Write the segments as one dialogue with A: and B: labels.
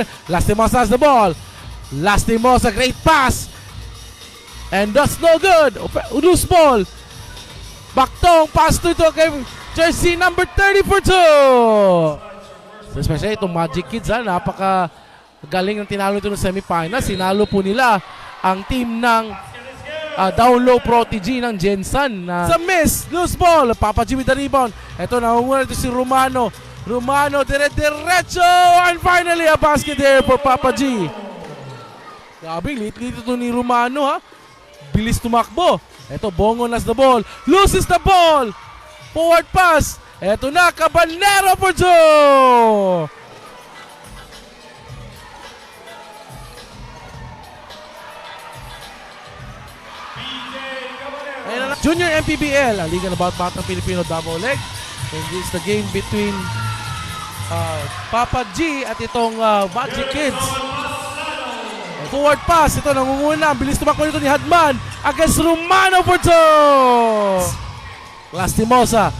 A: there. Lastimosa has the ball. Lastimosa, great pass. And that's no good. Loose ball. Baktong, pass to ito kay jersey number 30 for 2. So especially itong Magic Kids, napaka galing ng tinalo ito ng semifinal. Sinalo po nila ang team ng down low prodigy ng Jensen. Sa miss, loose ball. Papa G with the rebound. Ito, nangunguna ito si Romano. Romano, dire-diretso. And finally, a basket here for Papa G. Grabe, lit-lit ito ni Romano, ha. Bilis tumakbo. Ito, Bongo has the ball. Loses the ball. Forward pass. Ito na, Cabanero for 2. Junior MPBL, a Liga ng Batang Pilipino double leg. And this is the game between Papa G at itong Magic Kids. Forward pass, ito nangunguna. Bilis tumakbo nito ni Hadman against Romano for 2. Lastimosa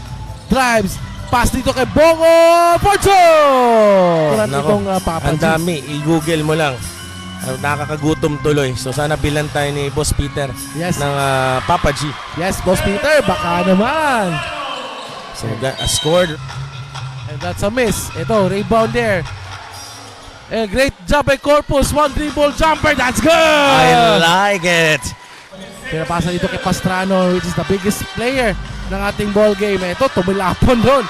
A: drives, pass dito kay Bongo for 2.
B: Ang dami, i-google mo lang. Nakakagutom tuloy. So sana bilan tayo ni Boss Peter ng Papa G.
A: Yes, Boss Peter, baka naman.
B: So scored.
A: And that's a miss. Ito, rebound there. A great job by Corpus. One dribble jumper. That's good!
B: I like it.
A: Pinapasa dito kay Pastrano, which is the biggest player ng ating ball game. Ito, tumilapon doon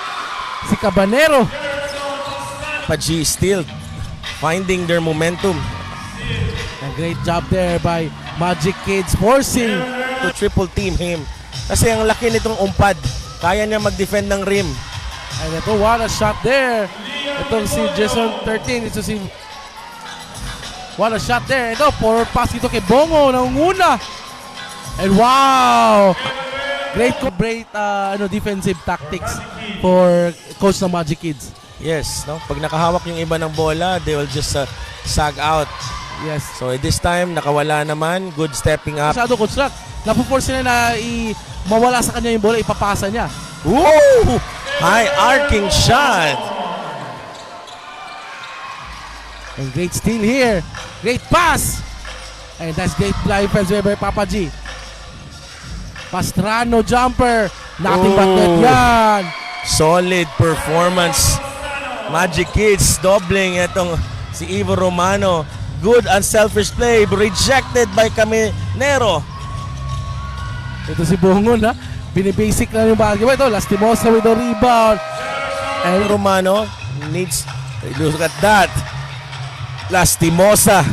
A: si Cabanero.
B: Papa G still finding their momentum.
A: A great job there by Magic Kids forcing
B: to triple team him. Kasi ang laki nitong umpad. Kaya niya mag-defend ng rim.
A: And ito, what a shot there. Itong si Jason 13. Ito si... What a shot there. Ito, forward pass dito kay Bongo. Nangunguna. And wow! Great defensive tactics for coach ng Magic Kids.
B: Yes, no? Pag nakahawak yung iba ng bola, they will just sag out.
A: Yes.
B: So this time, nakawala naman. Good stepping up.
A: Masyado construct. Napo-force nila na mawala sa kanya yung bola, ipapasa niya.
B: Woo! High arcing shot.
A: And great steal here. Great pass. And that's great fly defense by Papa G. Pastrano jumper. Nothing but net yan.
B: Solid performance. Magic Kids doubling itong si Ivo Romano. Good unselfish play. Rejected by Cabanero.
A: Ito si Bongon, ha. Binibasic na yung basketball. Ito, Lastimosa with the rebound.
B: And Romano needs, look at that. Lastimosa.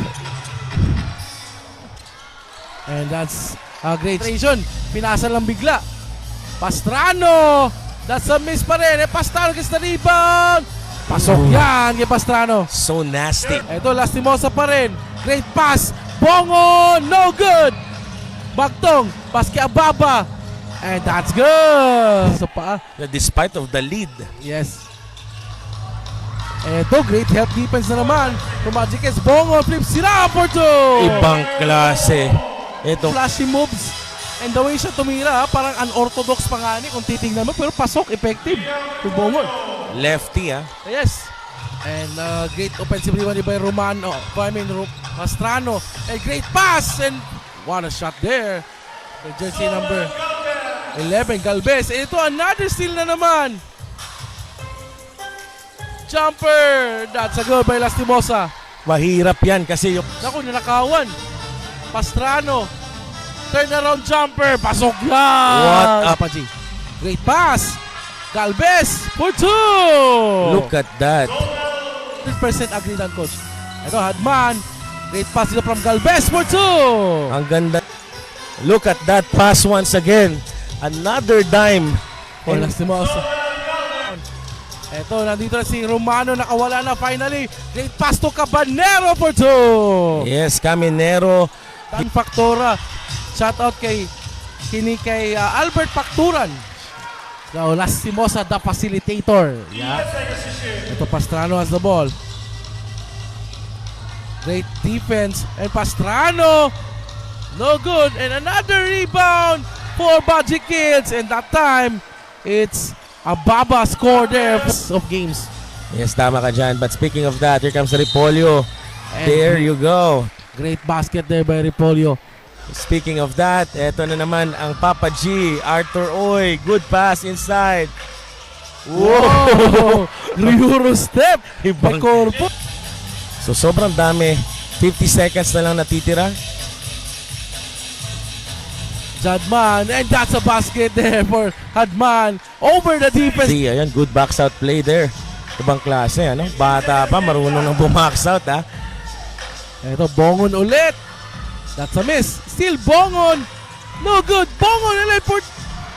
A: And that's a great transition. Pinasa lang bigla. Pastrano. That's a miss pa rin. Pastrano gets the rebound. Pasok yan kay Pastrano.
B: So nasty.
A: Ito, Lastimosa pa rin. Great pass. Bongo. No good. Bagtong. Pass kay Ababa. And that's good. So pa.
B: Despite of the lead.
A: Yes. Ito, great help defense na naman. From Magic Kids. Bongo flips sila for 2.
B: Ibang klase. Ito.
A: Flashy moves. And the way siya tumira, parang unorthodox pa nga kung titingnan mo. Pero pasok, effective. For Bongo.
B: Lefty, ha?
A: Yes. And great offensive rebound by Romano. Pastrano. And great pass. And what a shot there. The jersey number 11, Galvez. And ito, another steal na naman. Jumper. That's a goal by Lastimosa.
B: Mahirap yan kasi yung...
A: Naku, nanakawan. Pastrano. Turnaround jumper. Pasok yan.
B: What up?
A: Great pass. Galvez for 2.
B: Look at that.
A: 100% agree lang, coach. Ito, Hadman. Great pass dito from Galvez for 2.
B: Ang ganda. Look at that pass once again. Another dime.
A: Oh, Lastimosa. Ito, nandito na si Romano. Nakawala na finally. Great pass to Cabanero for 2.
B: Yes, Cabanero.
A: Dan Factora. Shout out kay Albert Facturan. So, Lastimosa, the facilitator. Yeah. Ito, Pastrano has the ball. Great defense. And Pastrano. No good. And another rebound for Magic Kids. And that time, it's Ababa score there of games.
B: Yes, tama ka dyan. But speaking of that, here comes Repolyo.
A: And
B: There you go.
A: Great basket there by Repolyo.
B: Speaking of that, eto na naman ang Papa G, Arthur Oy. Good pass inside.
A: Whoa! Euro step by
B: Ibang-
A: Corpo.
B: So sobrang dami. 50 seconds na lang natitira.
A: Jadman, and that's a basket there for Hadman over the defense.
B: See, ayan, good box out play there. Ibang klase, ano? Bata pa, marunong nang bumax out, ha?
A: Ito, Bongon ulit. That's a miss. Still Bongon. No good. Bongon ulit for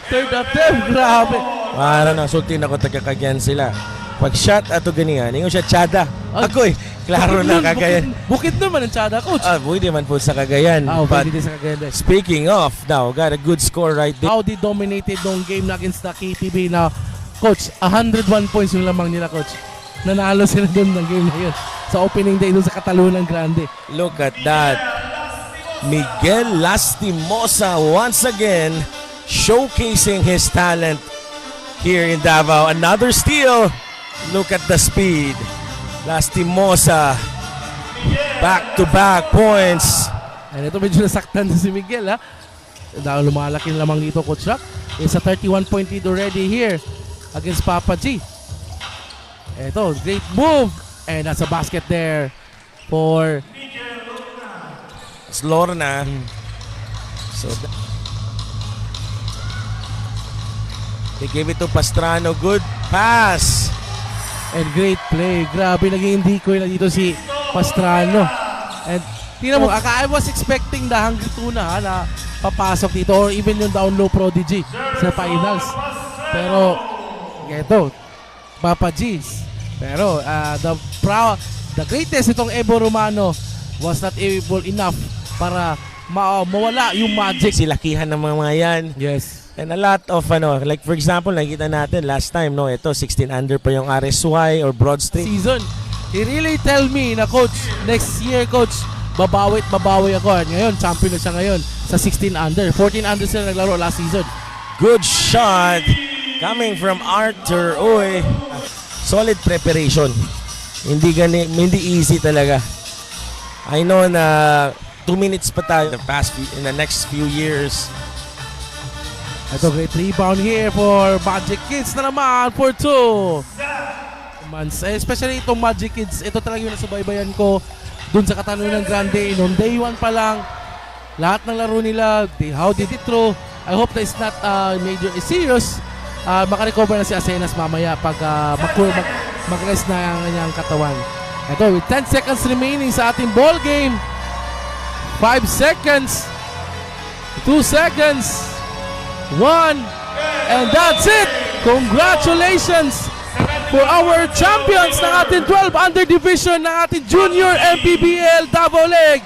A: third attempt. Grabe.
B: Para na, sultin ako tagakagyan sila. Pag shot ato ganiyan, ingon siya, Chada. Ako'y, klaro na kagayan.
A: Bukid naman ang tsada, coach.
B: Pwede man po sa Cagayan.
A: Pwede
B: But
A: din sa Cagayan.
B: speaking of, now, got a good score right there.
A: How they dominated nung game na against the KTB na, coach, 101 points yung lamang nila, coach. Nanalo sila doon ng game na yun. Sa opening day doon sa Catalunan Grande.
B: Look at that. Miguel Lastimosa once again showcasing his talent here in Davao. Another steal. Look at the speed. Lastimosa. Back-to-back points.
A: And ito medyo nasaktan na si Miguel, ha. Dahil lumalaki na lamang dito, Coach Rock. It's a 31-point lead already here against Papa G. Ito, great move. And that's a basket there for
B: Lorna. So they gave it to Pastrano. Good pass.
A: and great play. Grabe, naging decoy na dito si Pastrano. And tingnan mo, I was expecting the hungry tuna ha, na papasok dito or even yung down low prodigy sa finals. Pero ito, Papa G's. Pero the greatest itong Evo Romano was not able enough para mawala yung magic.
B: Silakihan ng mga yan.
A: Yes.
B: And a lot of like for example, nakita natin last time, no, ito 16 under pa yung RSY or Broad Street.
A: Season. He really tell me na coach, next year coach, babawi ako. At ngayon, champion na siya ngayon sa 16 under. 14 under sila naglaro last season.
B: Good shot coming from Arthur. Uy, solid preparation. Hindi easy talaga. I know na 2 minutes pa tayo in the next few years.
A: Ito, great rebound here for Magic Kids na naman for 2 months. Especially itong Magic Kids, ito talaga yung nasubaybayan ko dun sa Catalunan Grande. Noong day 1 pa lang, lahat ng laro nila, how did it throw? I hope that it's not major serious. Makarecover na si Asenas mamaya pag mag-rest na ang kanyang katawan. Ito, with 10 seconds remaining sa ating ball game. 5 seconds. 2 seconds. 1. And that's it. Congratulations for our champions ng ating 12 under division ng ating Junior MPBL Davao League.